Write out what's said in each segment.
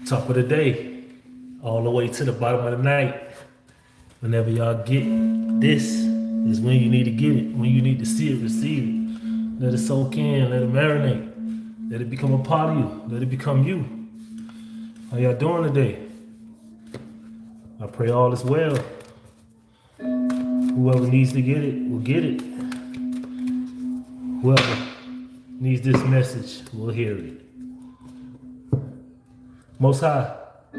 Top of the day, all the way to the bottom of the night. Whenever y'all get this, is when you need to get it. When you need to see it, receive it. Let it soak in, let it marinate. Let it become a part of you. Let it become you. How y'all doing today? I pray all is well. Whoever needs to get it will get it. Whoever needs this message will hear it. Most High, I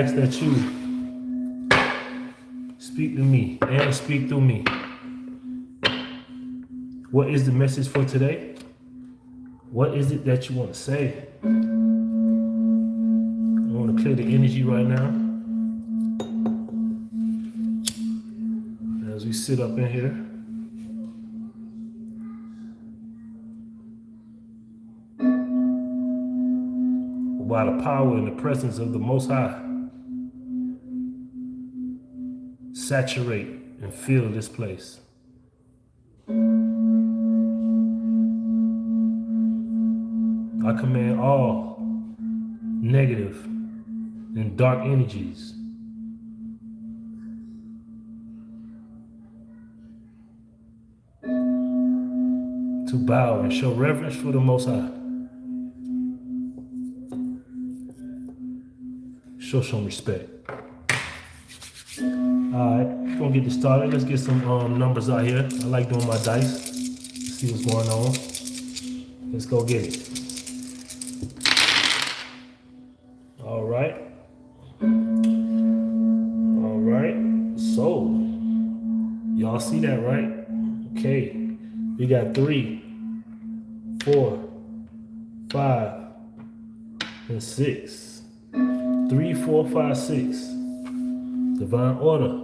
ask that you speak to me and speak through me. What is the message for today? What is it that you want to say? I want to clear the energy right now as we sit up in here. By the power and the presence of the Most High, saturate and fill this place. I command all negative and dark energies to bow and show reverence for the Most High. Show some respect. Alright, gonna get this started. Let's get some numbers out here. I like doing my dice. Let's see what's going on. Let's go get it. Alright. Alright. So, y'all see that, right? Okay. We got 3, 4, 5, and 6. 3, 4, 5, 6. Divine order.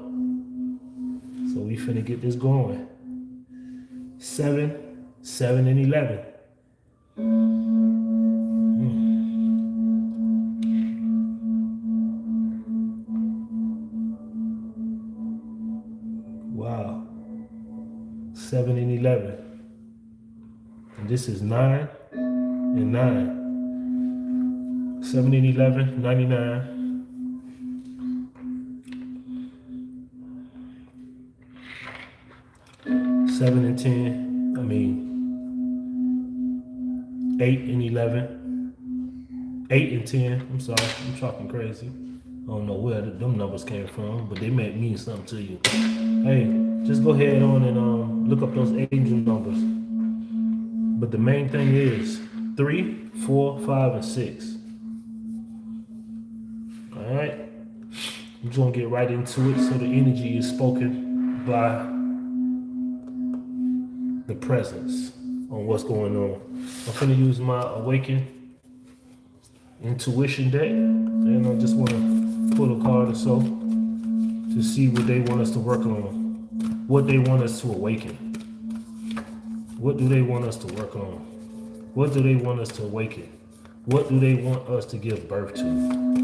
So we finna get this going. 7, 7, and 11. Wow. 7 and 11. And this is 9 and 9. 7 and 11, 99. 7 and 10, 8 and 11. 8 and 10, I'm sorry, I'm talking crazy. I don't know where them numbers came from, but they might mean something to you. Hey, just go ahead on and look up those angel numbers. But the main thing is 3, 4, 5, and 6. Alright, I'm just gonna get right into it so the energy is spoken by the presence on what's going on. I'm gonna use my awakened intuition deck, and I just wanna pull a card or so to see what they want us to work on, what they want us to awaken. What do they want us to work on? What do they want us to awaken? What do they want us to give birth to?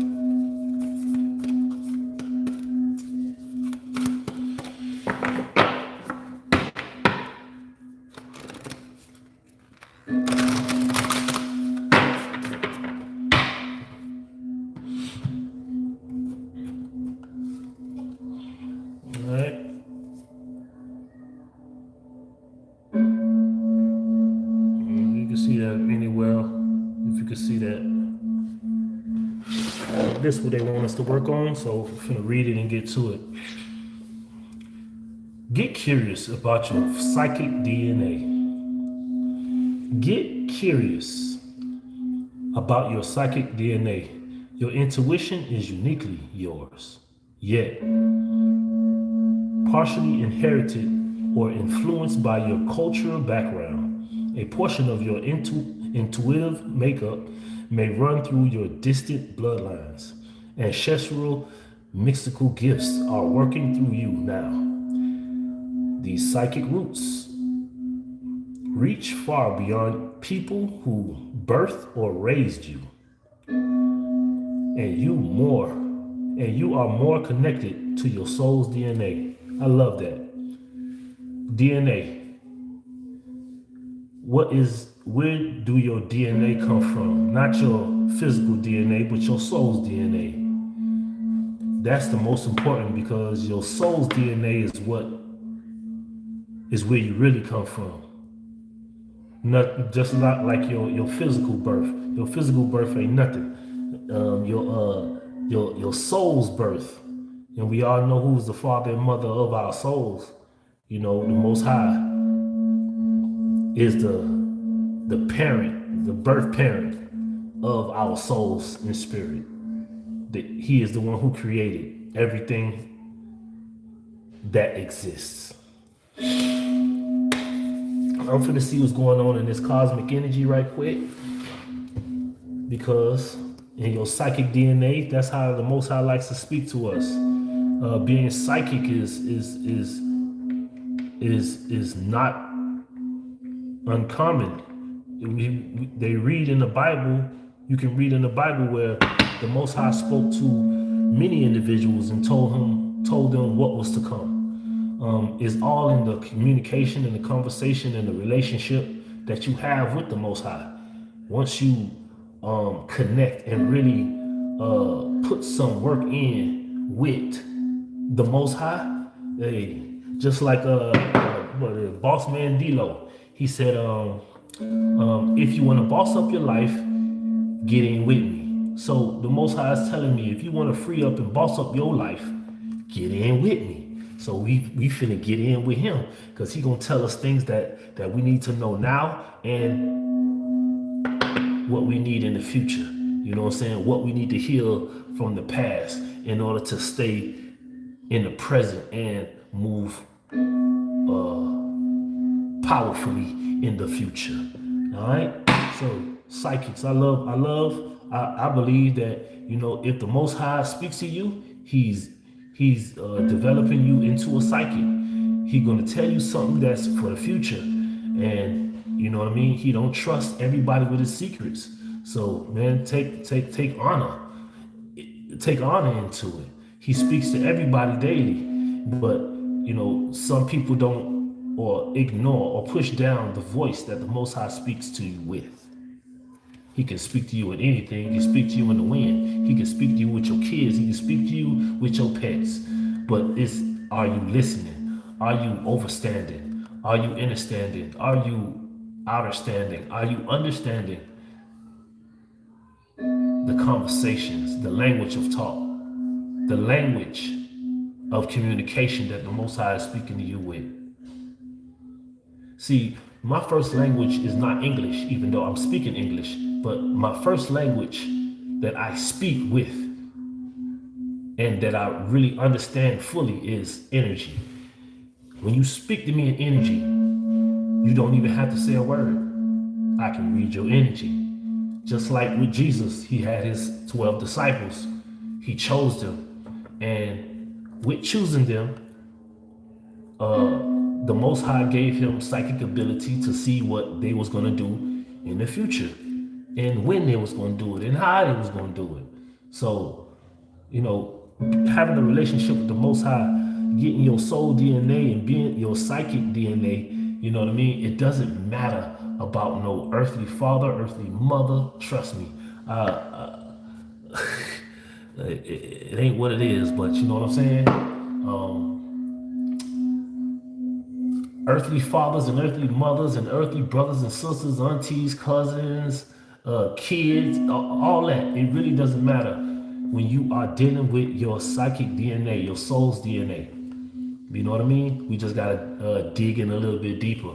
This is what they want us to work on, so I'm gonna read it and get to it. Get curious about your psychic DNA. Get curious about your psychic DNA. Your intuition is uniquely yours, yet partially inherited or influenced by your cultural background. A portion of your intuitive makeup may run through your distant bloodlines. Ancestral mystical gifts are working through you now. These psychic roots reach far beyond people who birthed or raised you. And you are more connected to your soul's DNA. I love that. DNA. Where do your DNA come from? Not your physical DNA, but your soul's DNA. That's the most important, because your soul's DNA is where you really come from. Not just not like your physical birth. Your physical birth ain't nothing. Your soul's birth, and we all know who's the father and mother of our souls. You know, the Most High is the parent, the birth parent of our souls and spirit. That He is the one who created everything that exists. I'm finna see what's going on in this cosmic energy right quick, because in your psychic DNA, that's how the Most High likes to speak to us. Being psychic is not uncommon. They read in the Bible. You can read in the Bible where the Most High spoke to many individuals and told them what was to come. It's all in the communication and the conversation and the relationship that you have with the Most High. Once you connect and really put some work in with the Most High, hey, just like boss man D-Lo, he said, if you want to boss up your life, get in with me. So the Most High is telling me, if you want to free up and boss up your life, get in with me. So we finna get in with him, because he gonna tell us things that we need to know now, and what we need in the future. You know what I'm saying? What we need to heal from the past in order to stay in the present and move powerfully in the future. All right. So psychics, I believe that, you know, if the Most High speaks to you, he's developing you into a psychic. He's gonna tell you something that's for the future, and you know what I mean. He don't trust everybody with his secrets. So man, take honor into it. He speaks to everybody daily, but you know, some people don't, or ignore or push down the voice that the Most High speaks to you with. He can speak to you in anything. He can speak to you in the wind. He can speak to you with your kids. He can speak to you with your pets. But are you listening? Are you overstanding? Are you understanding? Are you outerstanding? Are you understanding the conversations, the language of talk, the language of communication that the Most High is speaking to you with? See, my first language is not English, even though I'm speaking English, but my first language that I speak with and that I really understand fully is energy. When you speak to me in energy, you don't even have to say a word. I can read your energy. Just like with Jesus, he had his 12 disciples. He chose them. And with choosing them, the Most High gave him psychic ability to see what they was going to do in the future, and when they was going to do it, and how they was going to do it. So, you know, having a relationship with the Most High, getting your soul DNA and being your psychic DNA, you know what I mean? It doesn't matter about no earthly father, earthly mother. Trust me. It ain't what it is, but you know what I'm saying? Earthly fathers and earthly mothers and earthly brothers and sisters, aunties, cousins, kids, all that. It really doesn't matter when you are dealing with your psychic DNA, your soul's DNA. You know what I mean? We just gotta dig in a little bit deeper,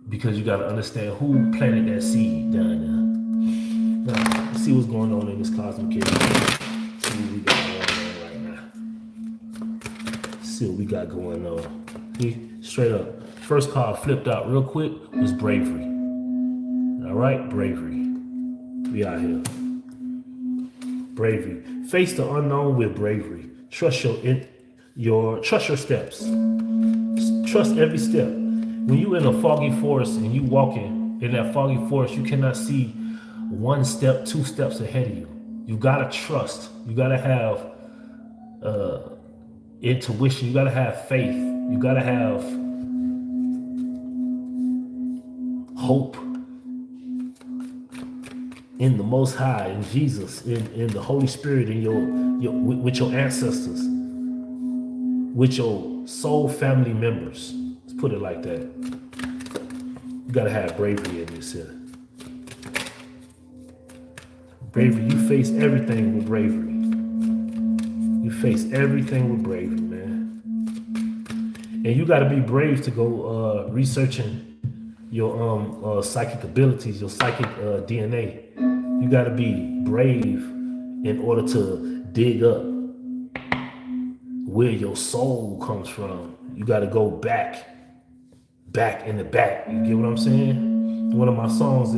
because you gotta understand who planted that seed down there. Now, let's see what's going on in this cosmic energy. See what we got going on right now. See what we got going on. See? Straight up. First card flipped out real quick was bravery. All right, bravery. We out here. Bravery. Face the unknown with bravery. Trust your steps. Trust every step. When you in a foggy forest and you walking in that foggy forest, you cannot see one step, two steps ahead of you. You gotta trust. You gotta have intuition. You gotta have faith. You gotta have hope. in the Most High, in Jesus, in the Holy Spirit, in with your ancestors, with your soul family members. Let's put it like that. You gotta have bravery in this here. Bravery, you face everything with bravery. You face everything with bravery, man. And you gotta be brave to go researching your psychic abilities, your psychic DNA. You gotta be brave in order to dig up where your soul comes from. You gotta go back in the back. You get what I'm saying? One of my songs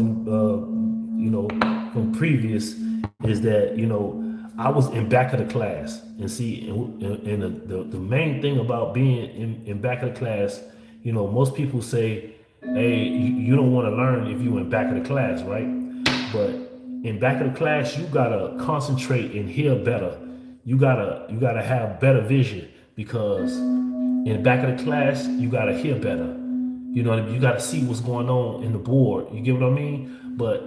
from previous is that, I was in back of the class. And see, and the main thing about being in back of the class, most people say, hey, you don't want to learn if you in back of the class, right? But in back of the class, you gotta concentrate and hear better. You gotta have better vision, because in the back of the class, you gotta hear better. You know what I mean? You gotta see what's going on in the board. You get what I mean? But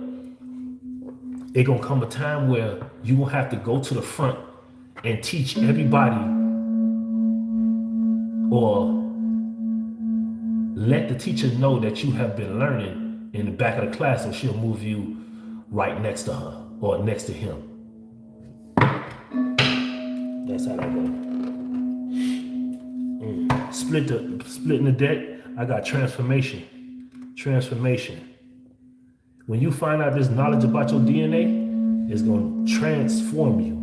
it gonna come a time where you gonna have to go to the front and teach everybody, or let the teacher know that you have been learning in the back of the class, so she'll move you right next to her or next to him. That's how that goes. Splitting the deck, I got transformation. Transformation. When you find out this knowledge about your DNA, it's going to transform you.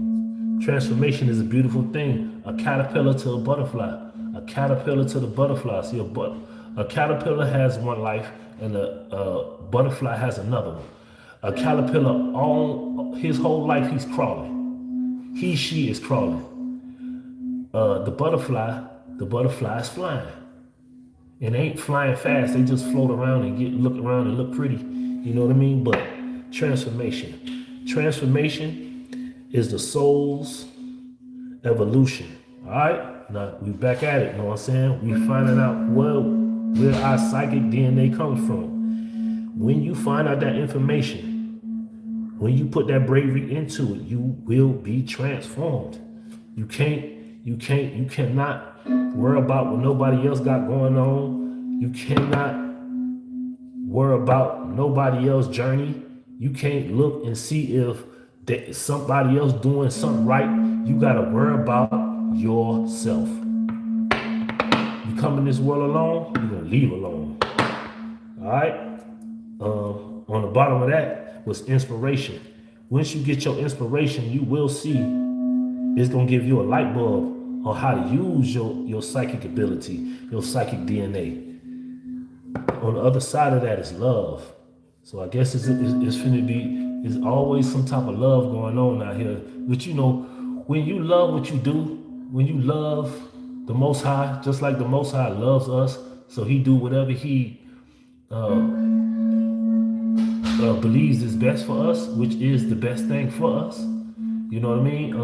Transformation is a beautiful thing. A caterpillar to a butterfly. A caterpillar to the butterfly. See, a caterpillar has one life, and a butterfly has another one. A caterpillar, all his whole life, he's crawling. She is crawling. The butterfly is flying. And they ain't flying fast. They just float around and look around and look pretty. You know what I mean? But transformation. Transformation is the soul's evolution. All right? Now, we back at it. You know what I'm saying? We finding out where our psychic DNA comes from. When you find out that information, when you put that bravery into it, you will be transformed. You cannot worry about what nobody else got going on. You cannot worry about nobody else's journey. You can't look and see if somebody else doing something right. You gotta worry about yourself. You come in this world alone, you're gonna leave alone. All right? On the bottom of that was inspiration. Once you get your inspiration, you will see it's gonna give you a light bulb on how to use your psychic ability, your psychic DNA. On the other side of that is love. So I guess it's always some type of love going on out here. But when you love what you do, when you love the Most High, just like the Most High loves us, so he do whatever he believes is best for us, which is the best thing for us. You know what I mean?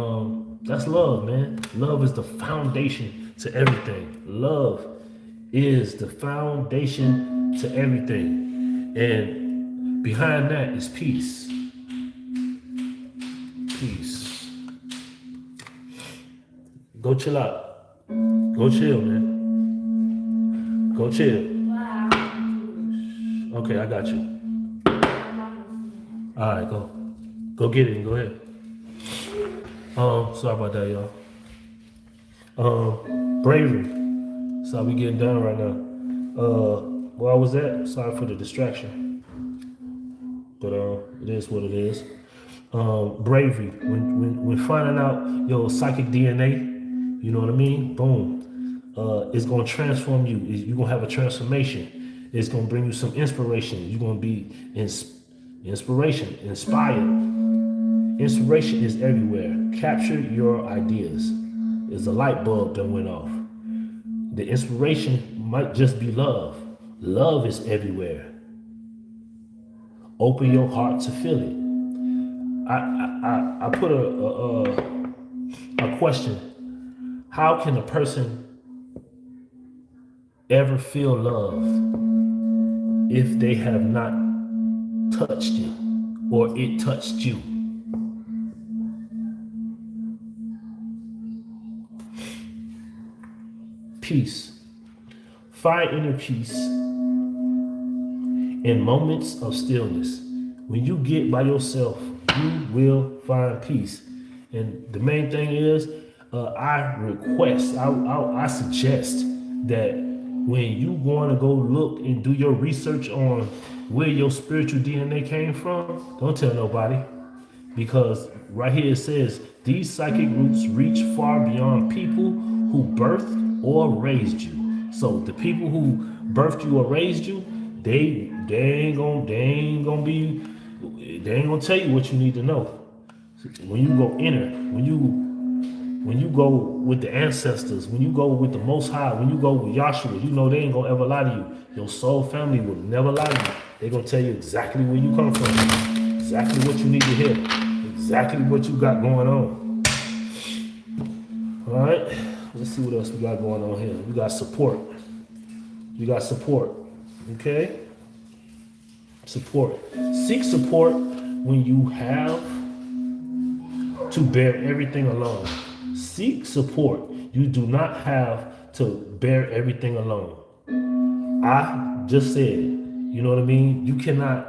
That's love, man. Love is the foundation to everything. Love is the foundation to everything. And behind that is peace. Peace. Go chill out. Go chill, man. Go chill. Okay, I got you. All right, go. Go get it and go ahead. Sorry about that, y'all. Bravery. So we getting done right now. Where I was at, sorry for the distraction. But it is what it is. Bravery. When finding out your psychic DNA, you know what I mean? Boom. It's gonna transform you. You're gonna have a transformation. It's gonna bring you some inspiration. You're gonna be inspired. Inspiration is everywhere. Capture your ideas. It's a light bulb that went off. The inspiration might just be love. Love is everywhere. Open your heart to feel it. I put a question. How can a person ever feel love if they have not touched it or it touched you. Peace. Find inner peace in moments of stillness. When you get by yourself, you will find peace. And the main thing is, I suggest that when you want to go look and do your research on where your spiritual DNA came from, don't tell nobody. Because right here it says, these psychic roots reach far beyond people who birthed or raised you. So the people who birthed you or raised you, they ain't gonna tell you what you need to know. When you go inner, when you go with the ancestors, when you go with the Most High, when you go with Yahshua, you know they ain't gonna ever lie to you. Your soul family will never lie to you. They gonna tell you exactly where you come from, exactly what you need to hear, exactly what you got going on. All right, let's see what else we got going on here. We got support. We got support. Okay, support. Seek support when you have to bear everything alone. Seek support. You do not have to bear everything alone. I just said it. You know what I mean? You cannot,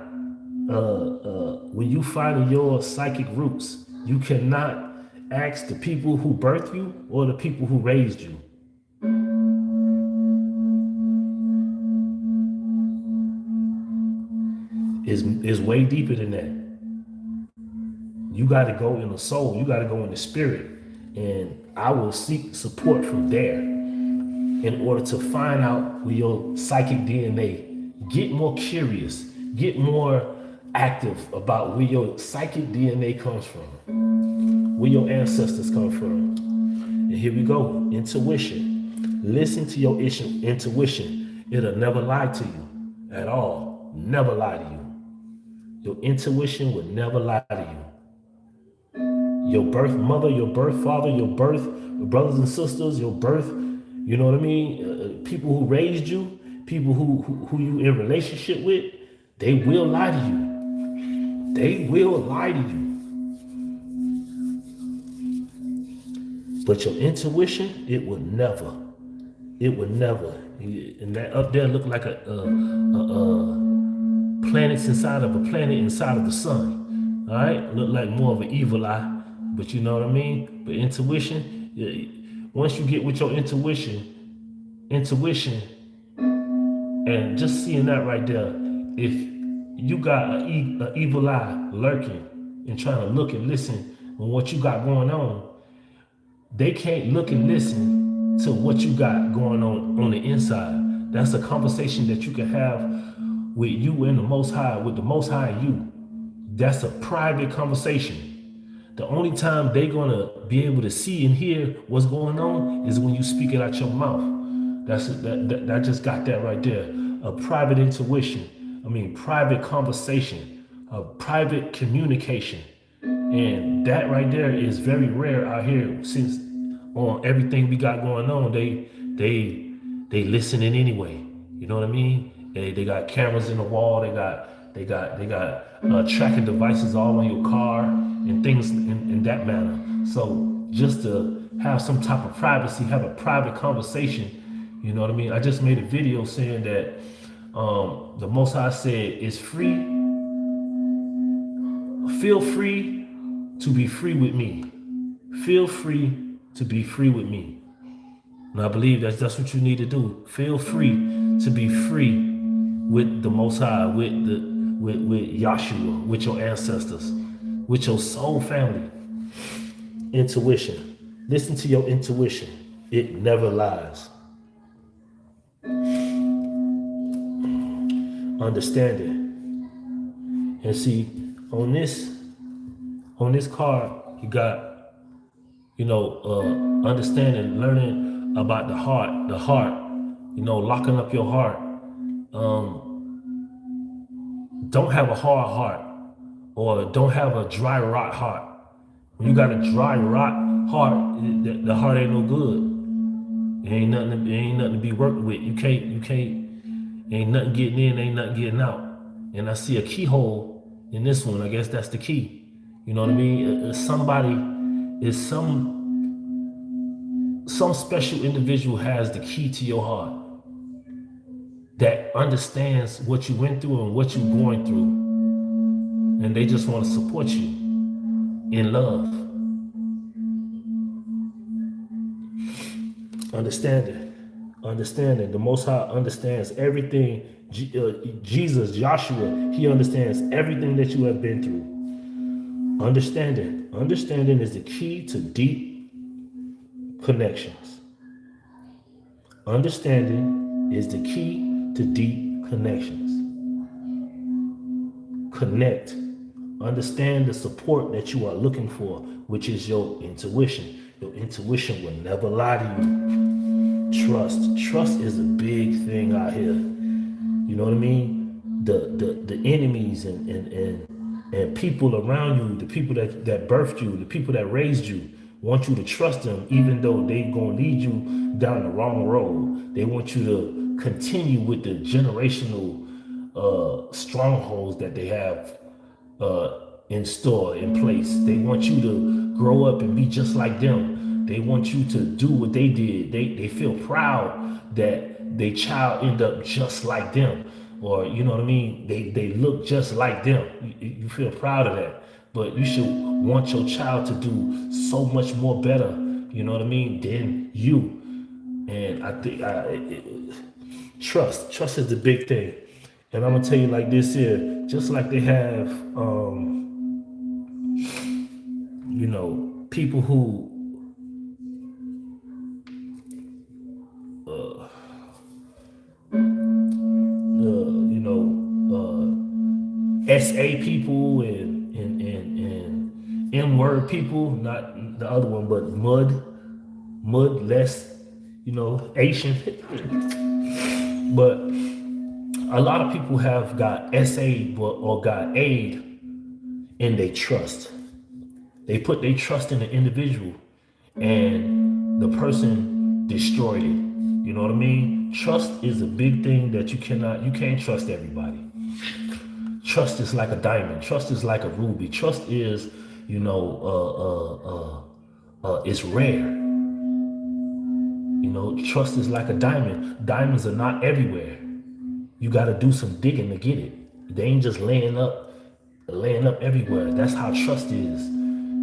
when you find your psychic roots, you cannot ask the people who birthed you or the people who raised you. It's way deeper than that. You got to go in the soul. You got to go in the spirit. And I will seek support from there in order to find out where your psychic DNA. Get more curious. Get more active about where your psychic DNA comes from. Where your ancestors come from. And here we go. Intuition. Listen to your intuition. It'll never lie to you at all. Never lie to you. Your intuition will never lie to you. Your birth mother, your birth father, your birth brothers and sisters, your birth, you know what I mean? People who raised you, people who you in relationship with, they will lie to you. They will lie to you. But your intuition, it will never. And that up there look like a planets inside of a planet inside of the sun. All right, look like more of an evil eye. But you know what I mean? But intuition, once you get with your intuition, and just seeing that right there, if you got an evil eye lurking and trying to look and listen on what you got going on, they can't look and listen to what you got going on the inside. That's a conversation that you can have with you and the Most High, with the Most High and you. That's a private conversation. The only time they're gonna be able to see and hear what's going on is when you speak it out your mouth. That just got that right there. A private intuition. Private conversation. A private communication. And that right there is very rare out here, since on everything we got going on, they listening anyway. You know what I mean? They got cameras in the wall. They got tracking devices all on your car and things in that manner. So just to have some type of privacy, have a private conversation, you know what I mean? I just made a video saying that the Most High said it's free. Feel free to be free with me. Feel free to be free with me. And I believe that's what you need to do. Feel free to be free with the Most High, with Yahshua, with your ancestors, with your soul family. Intuition. Listen to your intuition. It never lies. Understanding. And see, on this card, you got, understanding, learning about the heart, locking up your heart. Don't have a hard heart, or don't have a dry rot heart. When you got a dry rot heart, the heart ain't no good. It ain't nothing to be worked with. You can't, ain't nothing getting in, ain't nothing getting out. And I see a keyhole in this one, I guess that's the key. You know what I mean? Some special individual has the key to your heart that understands what you went through and what you're going through, and they just want to support you in love. Understanding. The Most High understands everything. Jesus, Joshua, he understands everything that you have been through. Understanding is the key to deep connections. Understanding is the key to deep connections. Connect. Understand the support that you are looking for, which is your intuition. Your intuition will never lie to you. Trust is a big thing out here. You know what I mean? The enemies and people around you, the people that birthed you, the people that raised you, want you to trust them, even though they gonna lead you down the wrong road. They want you to continue with the generational strongholds that they have in store, in place. They want you to grow up and be just like them. They want you to do what they did. They feel proud that their child end up just like them, or you know what I mean. They look just like them. You feel proud of that, but you should want your child to do so much more better. You know what I mean, than you. And I think trust is the big thing. And I'm gonna tell you like this here, just like they have, people who, SA people and M-word people, not the other one, but mud less, Asian. But a lot of people have got SA or got aid in their trust. They put their trust in the individual and the person destroyed it. You know what I mean? Trust is a big thing that you can't trust everybody. Trust is like a diamond. Trust is like a ruby. Trust is, it's rare. Trust is like a diamond. Diamonds are not everywhere. You got to do some digging to get it. They ain't just laying up everywhere. That's how trust is.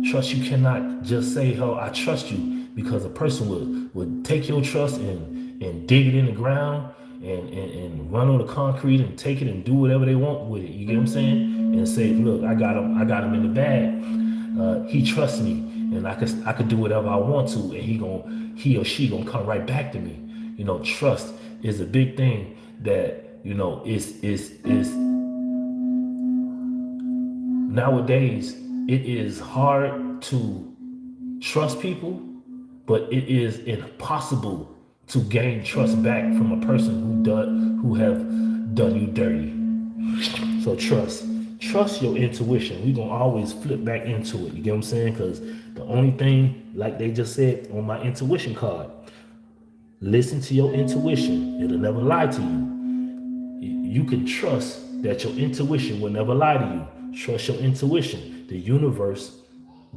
Trust, you cannot just say, "Oh, I trust you," because a person would take your trust and dig it in the ground and run on the concrete and take it and do whatever they want with it. You get what I'm saying? And say, "Look, I got him in the bag. He trusts me, and I could do whatever I want to, and he or she gonna come right back to me." Trust is a big thing that is nowadays. It is hard to trust people, but it is impossible to gain trust back from a person who have done you dirty. So trust your intuition. We're gonna always flip back into it. You get what I'm saying? Because the only thing, like they just said on my intuition card, listen to your intuition. It'll never lie to you. You can trust that your intuition will never lie to you. Trust your intuition. The universe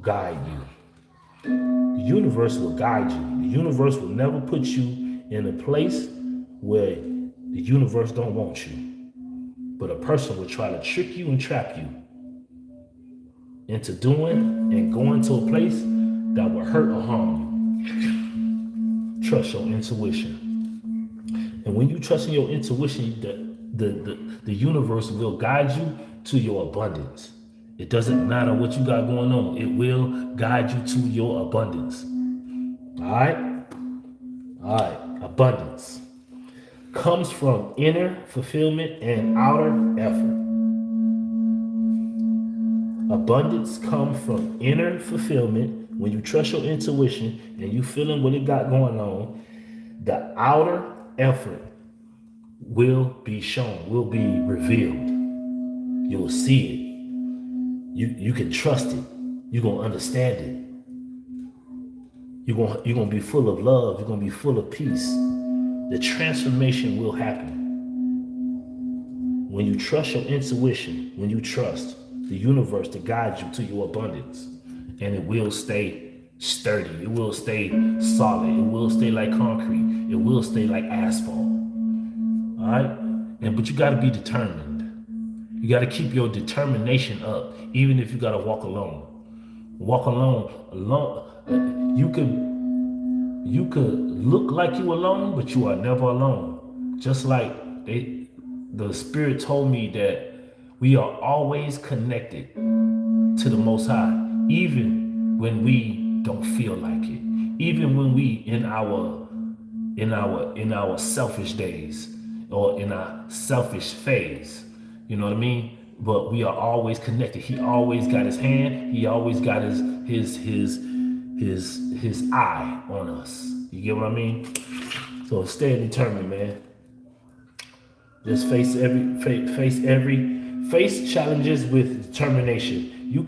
guide you. The universe will guide you. The universe will never put you in a place where the universe don't want you. But a person will try to trick you and trap you into doing and going to a place that will hurt or harm you. Trust your intuition. And when you trust in your intuition, the universe will guide you to your abundance. It doesn't matter what you got going on. It will guide you to your abundance. All right. Abundance comes from inner fulfillment and outer effort. Abundance comes from inner fulfillment. When you trust your intuition and you feeling what it got going on, the outer effort will be shown, will be revealed. You will see it. You can trust it. You're going to understand it. You're going to be full of love. You're going to be full of peace. The transformation will happen. When you trust your intuition, when you trust, the universe to guide you to your abundance. And it will stay sturdy. It will stay solid. It will stay like concrete. It will stay like asphalt. All right? But you got to be determined. You got to keep your determination up, even if you got to walk alone. Walk alone. You could look like you alone, but you are never alone. Just like the Spirit told me that we are always connected to the Most High, even when we don't feel like it, even when we in our selfish days or in our selfish phase. You know what I mean? But we are always connected. He always got his hand. He always got his eye on us. You get what I mean? So stay determined, man. Just face challenges with determination. You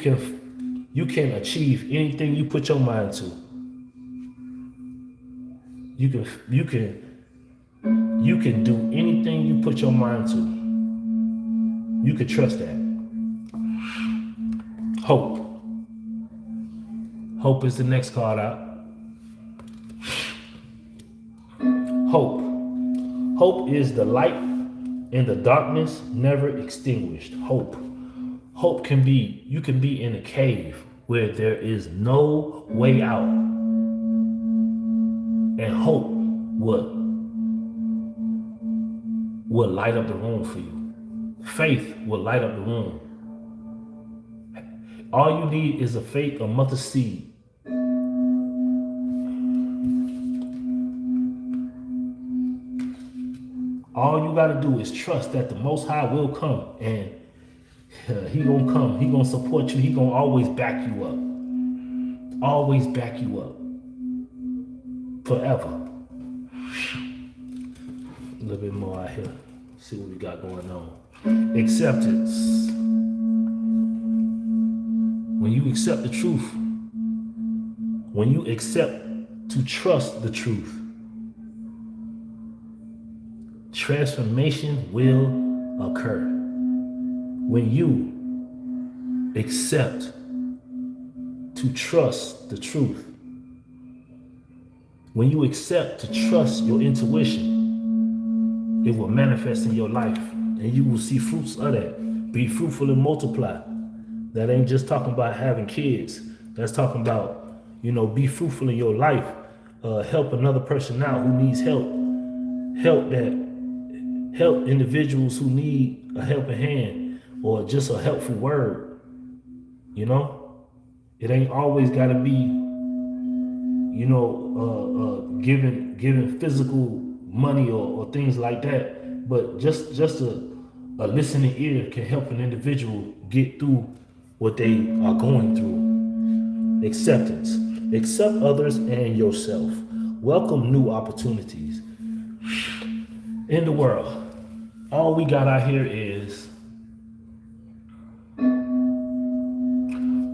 can achieve anything you put your mind to. You can do anything you put your mind to. You can trust that. Hope. Hope is the next card out. Hope. Hope is the light in the darkness, never extinguished. Hope. Hope can be, you can be in a cave where there is no way out. And hope will light up the room for you. Faith will light up the room. All you need is a mustard seed. All you got to do is trust that the Most High will come, and he gonna come. He gonna support you. He gonna always back you up. Always back you up. Forever. A little bit more out here. See what we got going on. Acceptance. When you accept the truth, when you accept to trust the truth, transformation will occur. When you accept to trust the truth, when you accept to trust your intuition, it will manifest in your life and you will see fruits of that. Be fruitful and multiply. That ain't just talking about having kids. That's talking about, be fruitful in your life. Help another person out who needs help. Help individuals who need a helping hand or just a helpful word. It ain't always got to be, giving physical money or things like that. But just a listening ear can help an individual get through what they are going through. Acceptance. Accept others and yourself. Welcome new opportunities. In the world, all we got out here is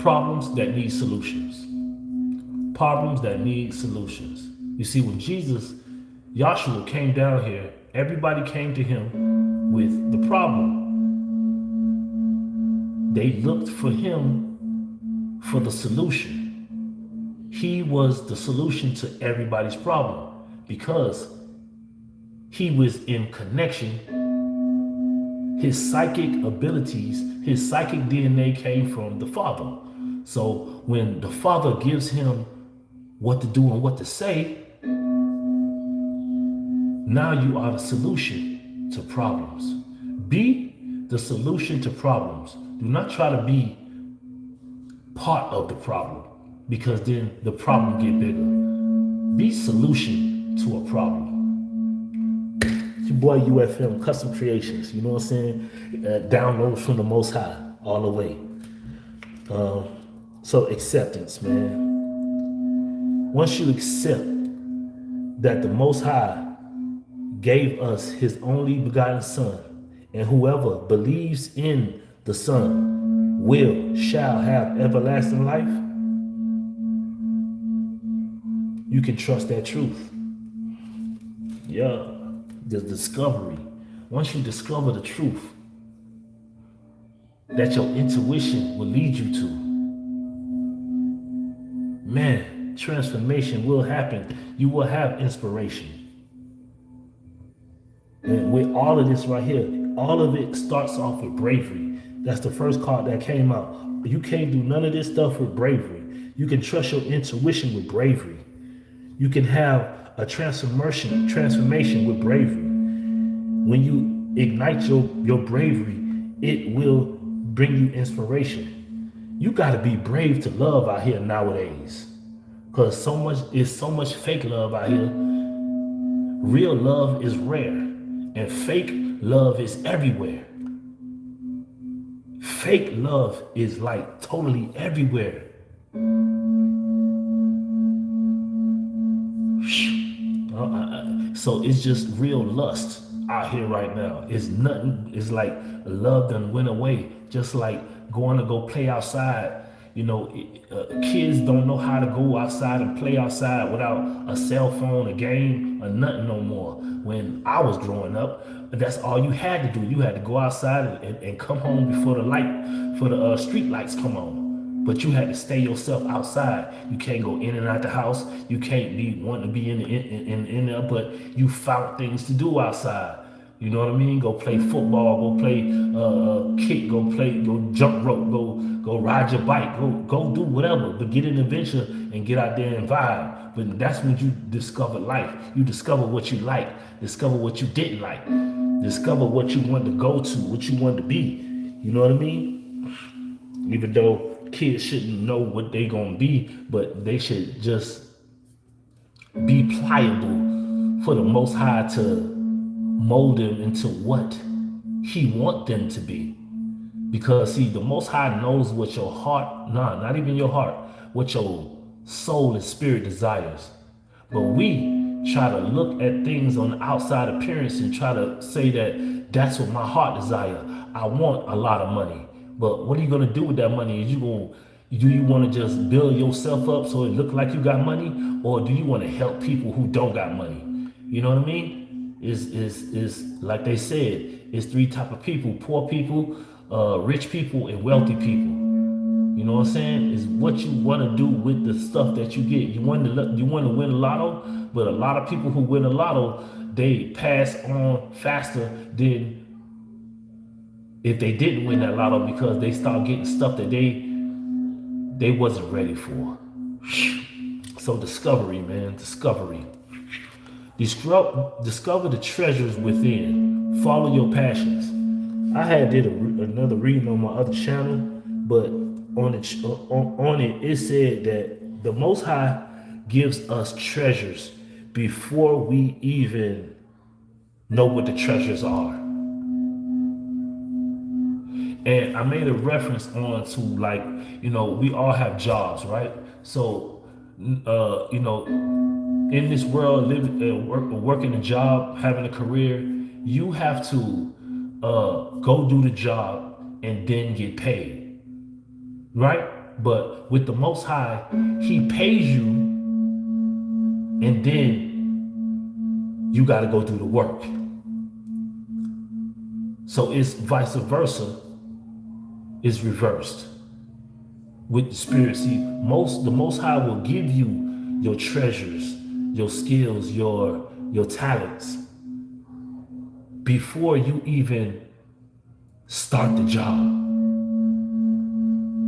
problems that need solutions. Problems that need solutions. You see, when Yahshua came down here, everybody came to him with the problem. They looked for him for the solution. He was the solution to everybody's problem because he was in connection. His psychic abilities, his psychic DNA came from the Father. So when the Father gives him what to do and what to say, now you are the solution to problems. Be the solution to problems. Do not try to be part of the problem because then the problem get bigger. Be solution to a problem. It's your boy UFM, Custom Creations, you know what I'm saying? Downloads from the Most High all the way. So acceptance, man. Once you accept that the Most High gave us his only begotten Son, and whoever believes in the Son shall have everlasting life, you can trust that truth. Yeah, the discovery. Once you discover the truth, that your intuition will lead you to. Man, transformation will happen. You will have inspiration. And with all of this right here, all of it starts off with bravery. That's the first card that came out. You can't do none of this stuff with bravery. You can trust your intuition with bravery. You can have a transformation with bravery. When you ignite your bravery, it will bring you inspiration. You got to be brave to love out here nowadays, because so much fake love out here. Real love is rare, and fake love is everywhere. Fake love is like totally everywhere. So it's just real lust out here right now. It's nothing. It's like love done went away. Just like going to go play outside. You know, kids don't know how to go outside and play outside without a cell phone, a game, or nothing no more. When I was growing up, that's all you had to do. You had to go outside and come home before the street lights come on. But you had to stay yourself outside. You can't go in and out the house. You can't be wanting to be in there, but you found things to do outside. You know what I mean? Go play football, go play kick, go jump rope, go ride your bike, go do whatever. But get an adventure and get out there and vibe. But that's when you discover life. You discover what you like, discover what you didn't like, discover what you wanted to go to, what you wanted to be. You know what I mean? Even though kids shouldn't know what they gonna be, but they should just be pliable for the Most High to mold them into what He want them to be. Because see, the Most High knows what your heart, not even your heart, what your soul and spirit desires. But we try to look at things on the outside appearance and try to say that that's what my heart desire. I want a lot of money. But what are you gonna do with that money? Do you want to just build yourself up so it look like you got money, or do you want to help people who don't got money? You know what I mean? Is like they said, it's three type of people: poor people, rich people, and wealthy people. You know what I'm saying? Is what you want to do with the stuff that you get. You want to win a lotto, but a lot of people who win a lotto, they pass on faster than if they didn't win that lotto, because they start getting stuff that they wasn't ready for. So discovery, man, discovery. Discover the treasures within. Follow your passions. I had did another reading on my other channel, but on it said that the Most High gives us treasures before we even know what the treasures are. And I made a reference on to, like, you know, we all have jobs, right? So, you know, in this world, working a job, having a career, you have to go do the job and then get paid, right? But with the Most High, He pays you, and then you got to go do the work. So it's vice versa. Is reversed with the spirit. See, the Most High will give you your treasures, your skills, your talents before you even start the job,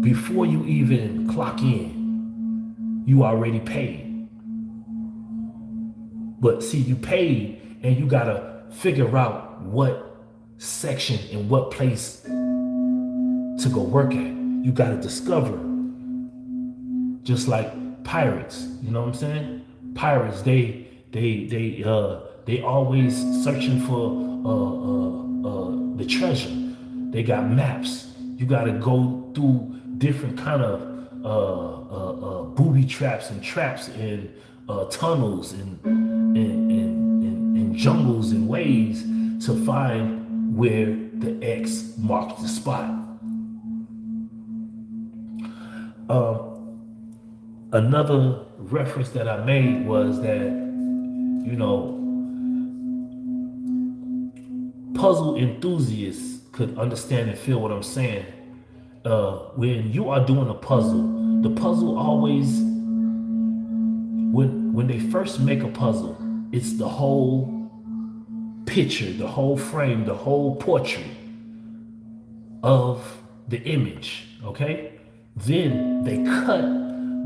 before you even clock in. You already paid. But see, you paid, and you gotta figure out what section and what place to go work at. You gotta discover. Just like pirates, you know what I'm saying? Pirates, they always searching for the treasure. They got maps. You gotta go through different kind of booby traps and tunnels and jungles and ways to find where the X marks the spot. Another reference that I made was that, you know, puzzle enthusiasts could understand and feel what I'm saying. when you are doing a puzzle, the puzzle always, when they first make a puzzle, it's the whole picture, the whole frame, the whole portrait of the image, okay? Then they cut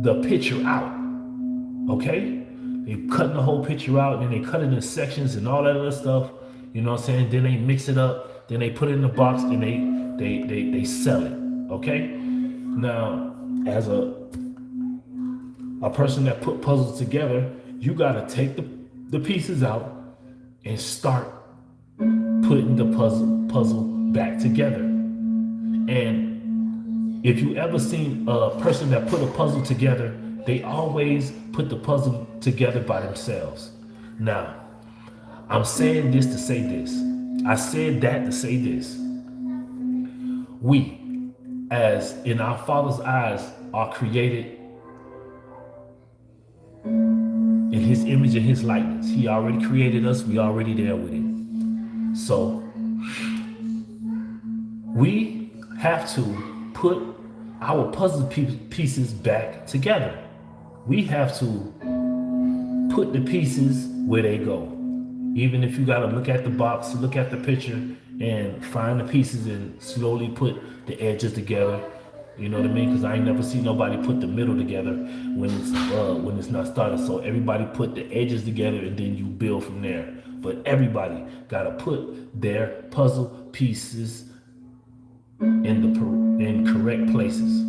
the picture out, okay? They cutting the whole picture out, and they cut it in sections and all that other stuff, you know what I'm saying? Then they mix it up, then they put it in the box, and they sell it, okay? Now, as a person that put puzzles together, you gotta take the pieces out and start putting the puzzle back together. And if you ever seen a person that put a puzzle together, they always put the puzzle together by themselves. Now, I'm saying this to say this. I said that to say this. We, as in our Father's eyes, are created in His image and His likeness. He already created us. We already there with it. So we have to put our puzzle pieces back together. We have to put the pieces where they go. Even if you got to look at the box, look at the picture, and find the pieces and slowly put the edges together. You know what I mean? Because I ain't never seen nobody put the middle together when it's not started. So everybody put the edges together and then you build from there. But everybody got to put their puzzle pieces in correct places.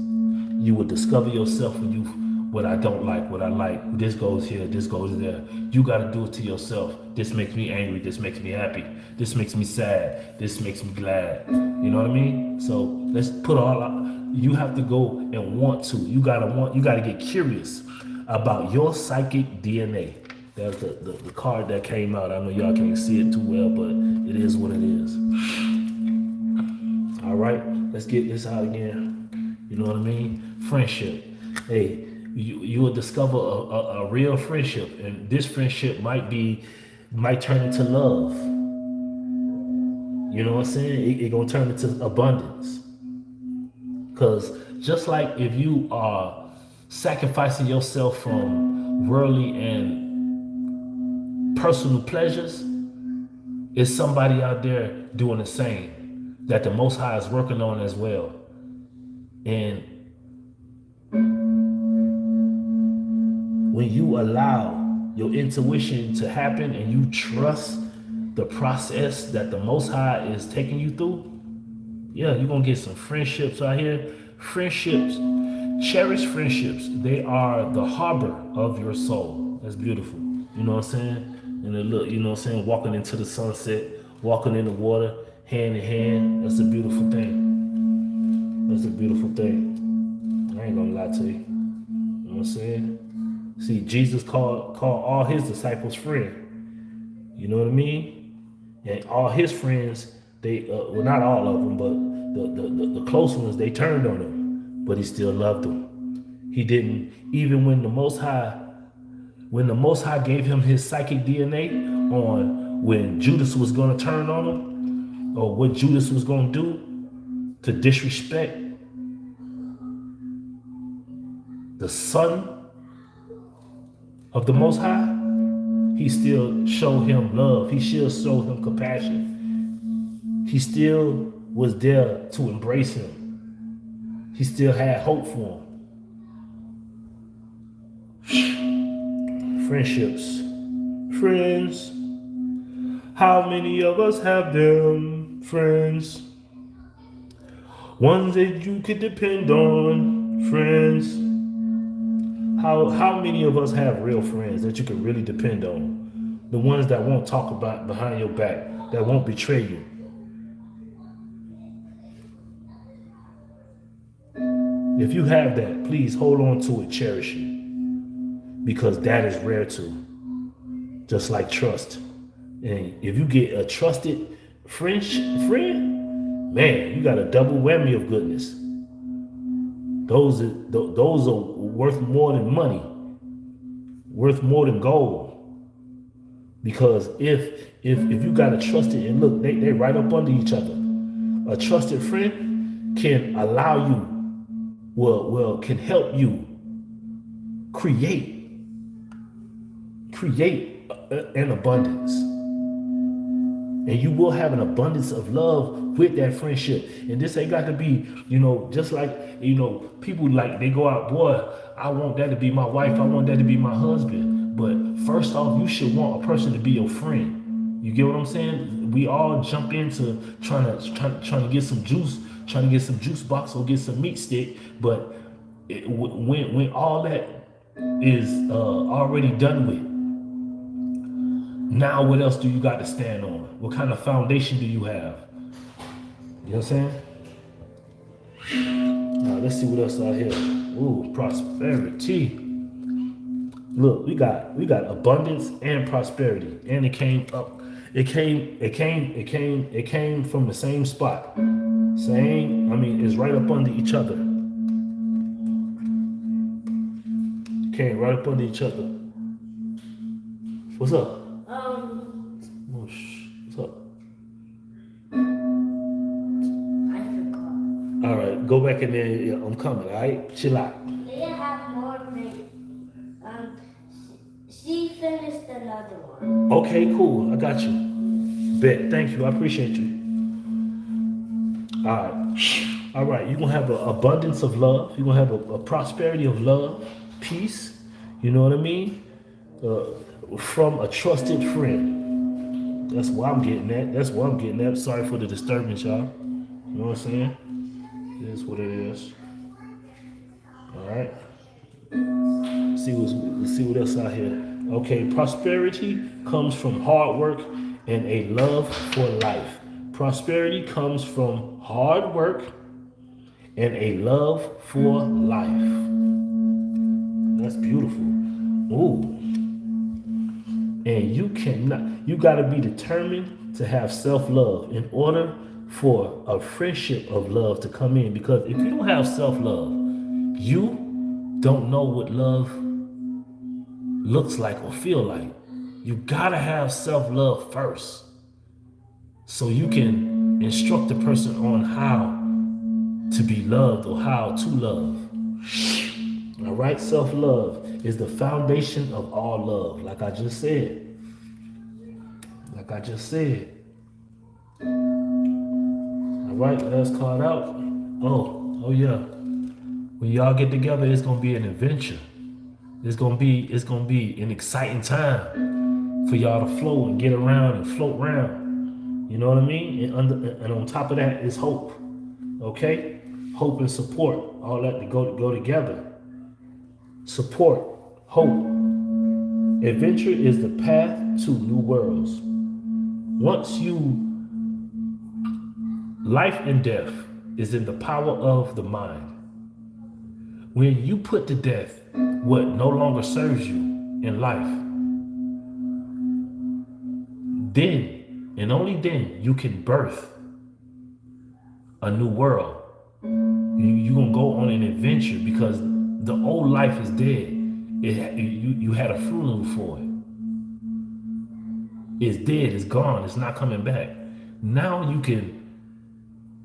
You will discover yourself when you, what I don't like, what I like. This goes here, this goes there. You got to do it to yourself. This makes me angry. This makes me happy. This makes me sad. This makes me glad. You know what I mean? So let's put all out. You have to go and want to. You gotta get curious about your psychic DNA. That's the card that came out. I know y'all can't see it too well, but it is what it is. All right, let's get this out again. You know what I mean? Friendship. Hey, you will discover a real friendship, and this friendship might turn into love. You know what I'm saying? It gonna turn into abundance. Because just like if you are sacrificing yourself from worldly and personal pleasures, it's somebody out there doing the same that the Most High is working on as well. And when you allow your intuition to happen and you trust the process that the Most High is taking you through, yeah, you're going to get some friendships out here. Friendships, cherished friendships, they are the harbor of your soul. That's beautiful. You know what I'm saying? And they look, you know what I'm saying? Walking into the sunset, walking in the water, hand in hand. That's a beautiful thing. That's a beautiful thing. I ain't going to lie to you. You know what I'm saying? See, Jesus called all his disciples friend. You know what I mean? And all his friends, they well, not all of them, but the close ones, they turned on him, but he still loved them. He didn't, even when the Most High gave him his psychic DNA on when Judas was going to turn on him, or what Judas was going to do to disrespect the Son of the Most High, he still showed him love. He still showed him compassion. He still was there to embrace him. He still had hope for him. Friendships. Friends. How many of us have them? Friends. Ones that you could depend on. Friends. How many of us have real friends that you can really depend on? The ones that won't talk about behind your back, that won't betray you. If you have that, please hold on to it, cherish it, because that is rare too. Just like trust. And if you get a trusted friend, man, you got a double whammy of goodness. Those are worth more than money, worth more than gold. Because if you got a trusted, and look, they right up under each other. A trusted friend, can allow you, can help you create an abundance. And you will have an abundance of love with that friendship. And this ain't got to be, just like, people like, they go out, boy, I want that to be my wife. I want that to be my husband. But first off, you should want a person to be your friend. You get what I'm saying? We all jump into trying to get some juice, trying to get some juice box or get some meat stick. But when all that is already done with, now what else do you got to stand on? What kind of foundation do you have? You know what I'm saying? Now let's see what else out here. Ooh, prosperity. Look, we got abundance and prosperity. And it came up. It came from the same spot. It's right up under each other. Came right up under each other. What's up? What's up? I forgot. All right, go back in there. Yeah, I'm coming. All right, chill out. They have more things. She finished another one. Okay, cool. I got you. Bet. Thank you. I appreciate you. All right. All right. You're gonna have an abundance of love. You're gonna have a prosperity of love, peace. You know what I mean? From a trusted friend. That's why I'm getting at. Sorry for the disturbance, y'all. You know what I'm saying? It is what it is. All right. Let's see what else out here. Okay, prosperity comes from hard work and a love for life. Prosperity comes from hard work and a love for life. That's beautiful. Ooh. And you got to be determined to have self-love in order for a friendship of love to come in. Because if you don't have self-love, you don't know what love looks like or feel like. You got to have self-love first so you can instruct the person on how to be loved or how to love. All right, self-love is the foundation of all love, like I just said. All right, let's call it out. Oh yeah. When y'all get together, it's gonna be an adventure. It's gonna be an exciting time for y'all to flow and get around and float around. You know what I mean? And on top of that is hope. Okay? Hope and support, all that to go together. Support, hope. Adventure is the path to new worlds. Life and death is in the power of the mind. When you put to death what no longer serves you in life, then and only then you can birth a new world. You're going to go on an adventure because the old life is dead. You had a funeral for it. It's dead, it's gone, it's not coming back. Now you can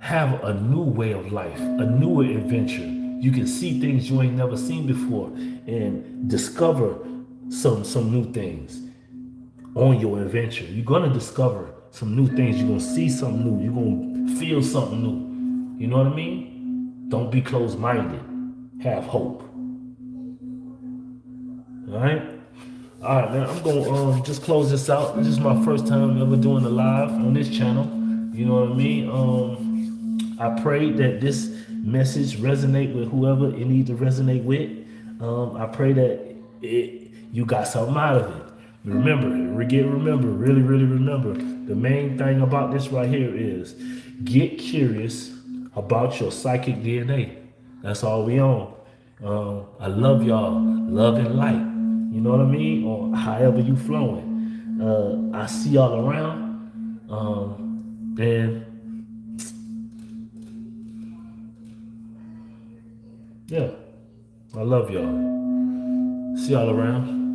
have a new way of life, a newer adventure. You can see things you ain't never seen before and discover some new things on your adventure. You're gonna discover some new things. You're gonna see something new. You're gonna feel something new. You know what I mean? Don't be closed-minded. Have hope. All right? All right, man. I'm gonna just close this out. This is my first time ever doing a live on this channel. You know what I mean? I pray that this message resonate with whoever it needs to resonate with. I pray that you got something out of it. Remember, really remember, the main thing about this right here is get curious about your psychic DNA. That's all we on. I love y'all. Love and light. You know what I mean? Or however you flowing. I see y'all around. And yeah, I love y'all. See y'all around.